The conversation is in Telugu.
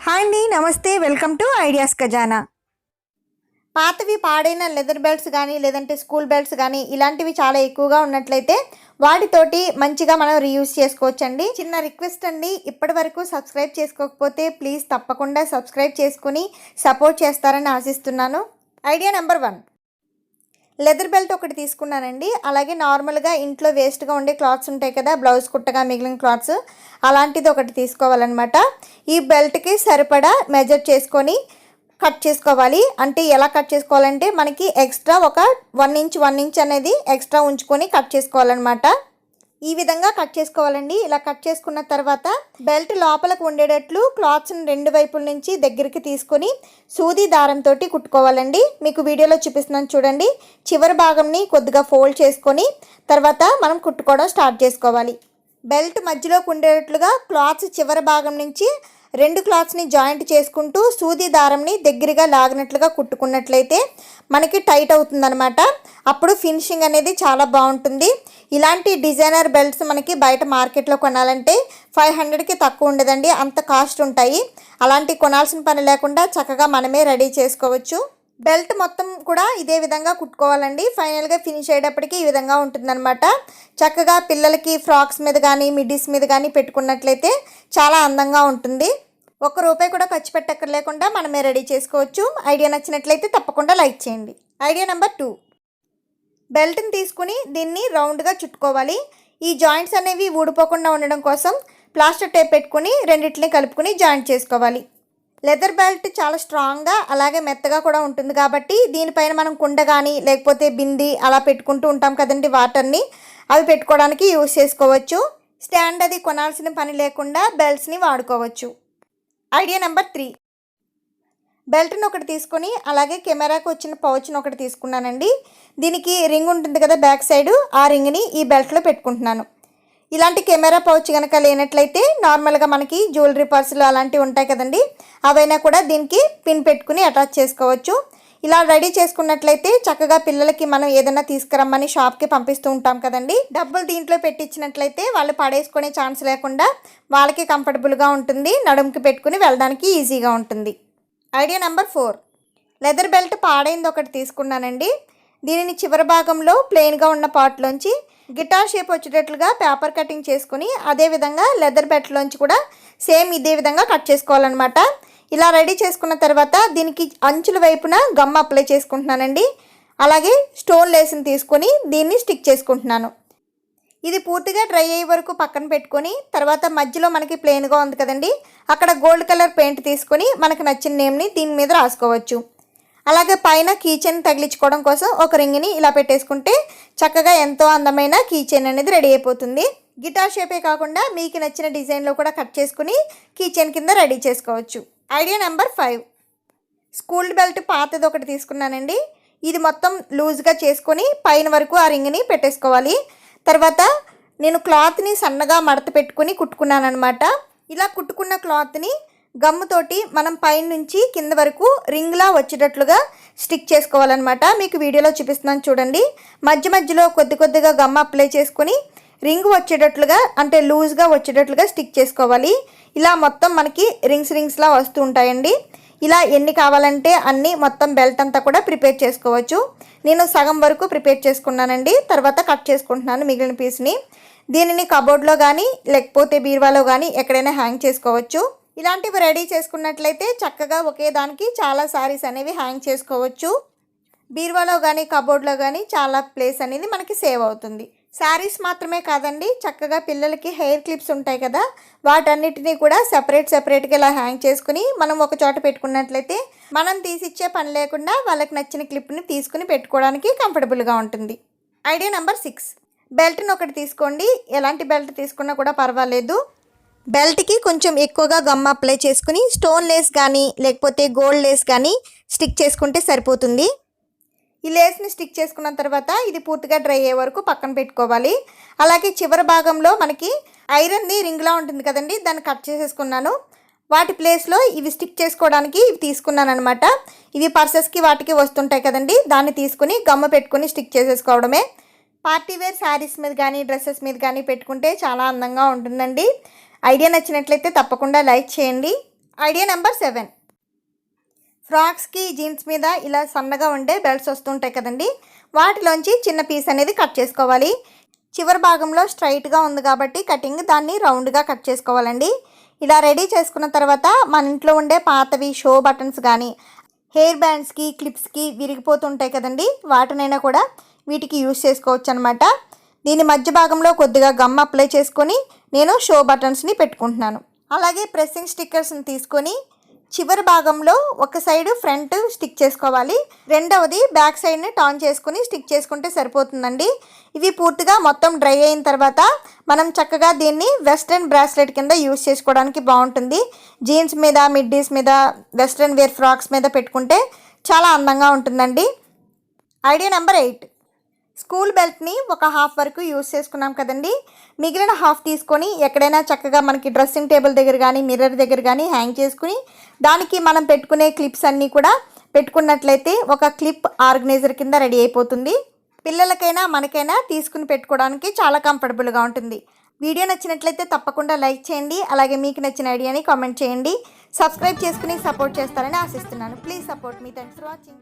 హాయ్ అండి, నమస్తే. వెల్కమ్ టు ఐడియాస్ ఖజానా. పాతవి పాడైన లెదర్ బెల్ట్స్ కానీ లేదంటే స్కూల్ బెల్ట్స్ కానీ ఇలాంటివి చాలా ఎక్కువగా ఉన్నట్లయితే వాటితోటి మంచిగా మనం రీయూజ్ చేసుకోవచ్చండి. చిన్న రిక్వెస్ట్ అండి, ఇప్పటి వరకు సబ్స్క్రైబ్ చేసుకోకపోతే ప్లీజ్ తప్పకుండా సబ్స్క్రైబ్ చేసుకుని సపోర్ట్ చేస్తారని ఆశిస్తున్నాను. ఐడియా నెంబర్ 1, లెదర్ బెల్ట్ ఒకటి తీసుకున్నానండి. అలాగే నార్మల్గా ఇంట్లో వేస్ట్గా ఉండే క్లాత్స్ ఉంటాయి కదా, బ్లౌజ్ కుట్టగా మిగిలిన క్లాత్స్, అలాంటిది ఒకటి తీసుకోవాలన్నమాట. ఈ బెల్ట్కి సరిపడా మెజర్ చేసుకొని కట్ చేసుకోవాలి. అంటే ఎలా కట్ చేసుకోవాలంటే మనకి ఎక్స్ట్రా ఒక 1 ఇంచ్ అనేది ఎక్స్ట్రా ఉంచుకొని కట్ చేసుకోవాలన్నమాట. ఈ విధంగా కట్ చేసుకోవాలండి. ఇలా కట్ చేసుకున్న తర్వాత బెల్ట్ లోపలకు ఉండేటట్లు క్లాత్స్ని 2 వైపుల నుంచి దగ్గరికి తీసుకొని సూది దారంతో కుట్టుకోవాలండి. మీకు వీడియోలో చూపిస్తున్నాను చూడండి. చివరి భాగంని కొద్దిగా ఫోల్డ్ చేసుకొని తర్వాత మనం కుట్టుకోవడం స్టార్ట్ చేసుకోవాలి. బెల్ట్ మధ్యలోకి ఉండేటట్లుగా క్లాత్స్ చివరి భాగం నుంచి 2 క్లాత్స్ని జాయింట్ చేసుకుంటూ సూది దారంని దగ్గరగా లాగినట్లుగా కుట్టుకున్నట్లయితే మనకి టైట్ అవుతుందన్నమాట. అప్పుడు ఫినిషింగ్ అనేది చాలా బాగుంటుంది. ఇలాంటి డిజైనర్ బెల్ట్స్ మనకి బయట మార్కెట్లో కొనాలంటే 500కి తక్కువ ఉండదండి, అంత కాస్ట్ ఉంటాయి. అలాంటి కొనాల్సిన పని లేకుండా చక్కగా మనమే రెడీ చేసుకోవచ్చు. బెల్ట్ మొత్తం కూడా ఇదే విధంగా కుట్టుకోవాలండి. ఫైనల్గా ఫినిష్ అయ్యేటప్పటికి ఈ విధంగా ఉంటుందన్నమాట. చక్కగా పిల్లలకి ఫ్రాక్స్ మీద కానీ మిడ్డీస్ మీద కానీ పెట్టుకున్నట్లయితే చాలా అందంగా ఉంటుంది. ₹1 కూడా ఖర్చు పెట్టక్కర్లేకుండా మనమే రెడీ చేసుకోవచ్చు. ఐడియా నచ్చినట్లయితే తప్పకుండా లైక్ చేయండి. ఐడియా నెంబర్ 2, బెల్ట్ని తీసుకుని దీన్ని రౌండ్గా చుట్టుకోవాలి. ఈ జాయింట్స్ అనేవి ఊడిపోకుండా ఉండడం కోసం ప్లాస్టర్ టేప్ పెట్టుకుని రెండింటిని కలుపుకొని జాయింట్ చేసుకోవాలి. లెదర్ బెల్ట్ చాలా స్ట్రాంగ్గా అలాగే మెత్తగా కూడా ఉంటుంది కాబట్టి దీనిపైన మనం కుండ కానీ లేకపోతే బింది అలా పెట్టుకుంటూ ఉంటాం కదండి, వాటర్ని, అవి పెట్టుకోవడానికి యూజ్ చేసుకోవచ్చు. స్టాండ్ అది కొనాల్సిన పని లేకుండా బెల్ట్స్ని వాడుకోవచ్చు. ఐడియా నెంబర్ 3, బెల్ట్ని ఒకటి తీసుకొని అలాగే కెమెరాకు వచ్చిన పౌచ్ని ఒకటి తీసుకున్నానండి. దీనికి రింగ్ ఉంటుంది కదా బ్యాక్ సైడ్, ఆ రింగ్ని ఈ బెల్ట్లో పెట్టుకుంటున్నాను. ఇలాంటి కెమెరా పౌచ్ కనుక లేనట్లయితే నార్మల్గా మనకి జ్యువెలరీ పర్సులు అలాంటివి ఉంటాయి కదండి, అవైనా కూడా దీనికి పిన్ పెట్టుకుని అటాచ్ చేసుకోవచ్చు. ఇలా రెడీ చేసుకున్నట్లయితే చక్కగా పిల్లలకి మనం ఏదైనా తీసుకురమ్మని షాప్కి పంపిస్తూ ఉంటాం కదండి, డబ్బులు దీంట్లో పెట్టించినట్లయితే వాళ్ళు పడేసుకునే ఛాన్స్ లేకుండా వాళ్ళకి కంఫర్టబుల్గా ఉంటుంది. నడుముకి పెట్టుకుని వెళ్ళడానికి ఈజీగా ఉంటుంది. ఐడియా నెంబర్ 4, లెదర్ బెల్ట్ పాడైంది ఒకటి తీసుకున్నానండి. దీనిని చివరి భాగంలో ప్లెయిన్గా ఉన్న పార్ట్లోంచి గిటార్ షేప్ వచ్చేటట్లుగా పేపర్ కటింగ్ చేసుకుని అదేవిధంగా లెదర్ బెల్ట్లోంచి కూడా సేమ్ ఇదే విధంగా కట్ చేసుకోవాలన్నమాట. ఇలా రెడీ చేసుకున్న తర్వాత దీనికి అంచుల వైపున గమ్ అప్లై చేసుకుంటున్నానండి. అలాగే స్టోన్ లేస్ని తీసుకొని దీన్ని స్టిక్ చేసుకుంటున్నాను. ఇది పూర్తిగా డ్రై అయ్యే వరకు పక్కన పెట్టుకొని తర్వాత మధ్యలో మనకి ప్లెయిన్గా ఉంది కదండి, అక్కడ గోల్డ్ కలర్ పెయింట్ తీసుకొని మనకు నచ్చిన నేమ్ని దీని మీద రాసుకోవచ్చు. అలాగే పైన కీ చైన్ తగిలించుకోవడం కోసం ఒక రింగ్ని ఇలా పెట్టేసుకుంటే చక్కగా ఎంతో అందమైన కీ చైన్ అనేది రెడీ అయిపోతుంది. గిటార్ షేపే కాకుండా మీకు నచ్చిన డిజైన్లో కూడా కట్ చేసుకుని కీ చైన్ కింద రెడీ చేసుకోవచ్చు. ఐడియా నెంబర్ 5, స్కూల్ బెల్ట్ పాతది ఒకటి తీసుకున్నానండి. ఇది మొత్తం లూజ్గా చేసుకొని పైన వరకు ఆ రింగ్ని పెట్టేసుకోవాలి. తర్వాత నేను క్లాత్ని సన్నగా మడత పెట్టుకుని కుట్టుకున్నాను అనమాట. ఇలా కుట్టుకున్న క్లాత్ని గమ్ముతోటి మనం పైన నుంచి కింద వరకు రింగ్లా వచ్చేటట్లుగా స్టిక్ చేసుకోవాలన్నమాట. మీకు వీడియోలో చూపిస్తున్నాను చూడండి. మధ్య మధ్యలో కొద్దిగా గమ్ అప్లై చేసుకొని రింగ్ వచ్చేటట్లుగా అంటే లూజ్గా వచ్చేటట్లుగా స్టిక్ చేసుకోవాలి. ఇలా మొత్తం మనకి రింగ్స్లా వస్తూ ఉంటాయండి. ఇలా ఎన్ని కావాలంటే అన్నీ మొత్తం బెల్ట్ అంతా కూడా ప్రిపేర్ చేసుకోవచ్చు. నేను సగం వరకు ప్రిపేర్ చేసుకున్నానండి, తర్వాత కట్ చేసుకుంటున్నాను మిగిలిన పీస్ని. దీనిని కబోర్డ్లో కానీ లేకపోతే బీరువాలో కానీ ఎక్కడైనా హ్యాంగ్ చేసుకోవచ్చు. ఇలాంటివి రెడీ చేసుకున్నట్లయితే చక్కగా ఒకే దానికి చాలా శారీస్ అనేవి హ్యాంగ్ చేసుకోవచ్చు. బీరువాలో కానీ కబోర్డ్లో కానీ చాలా ప్లేస్ అనేది మనకి సేవ్ అవుతుంది. శారీస్ మాత్రమే కాదండి, చక్కగా పిల్లలకి హెయిర్ క్లిప్స్ ఉంటాయి కదా, వాటన్నిటినీ కూడా సెపరేట్గా ఇలా హ్యాంగ్ చేసుకుని మనం ఒక చోట పెట్టుకున్నట్లయితే మనం తీసిచ్చే పని లేకుండా వాళ్ళకి నచ్చిన క్లిప్ని తీసుకుని పెట్టుకోవడానికి కంఫర్టబుల్గా ఉంటుంది. ఐడియా నెంబర్ 6, బెల్ట్ని ఒకటి తీసుకోండి. ఎలాంటి బెల్ట్ తీసుకున్నా కూడా పర్వాలేదు. బెల్ట్కి కొంచెం ఎక్కువగా గమ్ అప్లై చేసుకుని స్టోన్ లేస్ కానీ లేకపోతే గోల్డ్ లేస్ కానీ స్టిక్ చేసుకుంటే సరిపోతుంది. ఈ లేస్ని స్టిక్ చేసుకున్న తర్వాత ఇది పూర్తిగా డ్రై అయ్యే వరకు పక్కన పెట్టుకోవాలి. అలాగే చివరి భాగంలో మనకి ఐరన్ది రింగ్లా ఉంటుంది కదండి, దాన్ని కట్ చేసేసుకున్నాను. వాటి ప్లేస్లో ఇవి స్టిక్ చేసుకోవడానికి ఇవి తీసుకున్నాను అనమాట. ఇవి పర్సెస్కి వాటికి వస్తుంటాయి కదండి, దాన్ని తీసుకుని గమ్మ పెట్టుకుని స్టిక్ చేసేసుకోవడమే. పార్టీ వేర్ శారీస్ మీద కానీ డ్రెస్సెస్ మీద కానీ పెట్టుకుంటే చాలా అందంగా ఉంటుందండి. ఐడియా నచ్చినట్లయితే తప్పకుండా లైక్ చేయండి. ఐడియా నెంబర్ 7, ఫ్రాక్స్కి జీన్స్ మీద ఇలా సన్నగా ఉండే బెల్ట్స్ వస్తుంటాయి కదండి, వాటిలోంచి చిన్న పీస్ అనేది కట్ చేసుకోవాలి. చివరి భాగంలో స్ట్రైట్గా ఉంది కాబట్టి కటింగ్ దాన్ని రౌండ్గా కట్ చేసుకోవాలండి. ఇలా రెడీ చేసుకున్న తర్వాత మన ఇంట్లో ఉండే పాతవి షో బటన్స్ కానీ హెయిర్ బ్యాండ్స్కి క్లిప్స్కి విరిగిపోతుంటాయి కదండి, వాటినైనా కూడా వీటికి యూస్ చేసుకోవచ్చు అనమాట. దీని మధ్య భాగంలో కొద్దిగా గమ్ అప్లై చేసుకొని నేను షో బటన్స్ని పెట్టుకుంటున్నాను. అలాగే ప్రెస్సింగ్ స్టిక్కర్స్ని తీసుకొని చివరి భాగంలో ఒక సైడ్ ఫ్రంట్ స్టిక్ చేసుకోవాలి, రెండవది బ్యాక్ సైడ్ని టర్న్ చేసుకుని స్టిక్ చేసుకుంటే సరిపోతుందండి. ఇవి పూర్తిగా మొత్తం డ్రై అయిన తర్వాత మనం చక్కగా దీన్ని వెస్ట్రన్ బ్రాస్లెట్ కింద యూస్ చేసుకోవడానికి బాగుంటుంది. జీన్స్ మీద, మిడ్డీస్ మీద, వెస్ట్రన్ వేర్ ఫ్రాక్స్ మీద పెట్టుకుంటే చాలా అందంగా ఉంటుందండి. ఐడియా నెంబర్ 8, స్కూల్ బెల్ట్ని ఒక హాఫ్ వరకు యూస్ చేసుకున్నాం కదండి, మిగిలిన హాఫ్ తీసుకొని ఎక్కడైనా చక్కగా మనకి డ్రెస్సింగ్ టేబుల్ దగ్గర కానీ మిర్రర్ దగ్గర కానీ హ్యాంగ్ చేసుకుని దానికి మనం పెట్టుకునే క్లిప్స్ అన్నీ కూడా పెట్టుకున్నట్లయితే ఒక క్లిప్ ఆర్గనైజర్ కింద రెడీ అయిపోతుంది. పిల్లలకైనా మనకైనా తీసుకుని పెట్టుకోవడానికి చాలా కంఫర్టబుల్గా ఉంటుంది. వీడియో నచ్చినట్లయితే తప్పకుండా లైక్ చేయండి. అలాగే మీకు నచ్చిన ఐడియాని కామెంట్ చేయండి. సబ్స్క్రైబ్ చేసుకుని సపోర్ట్ చేస్తారని ఆశిస్తున్నాను. Please support me. Thanks for watching.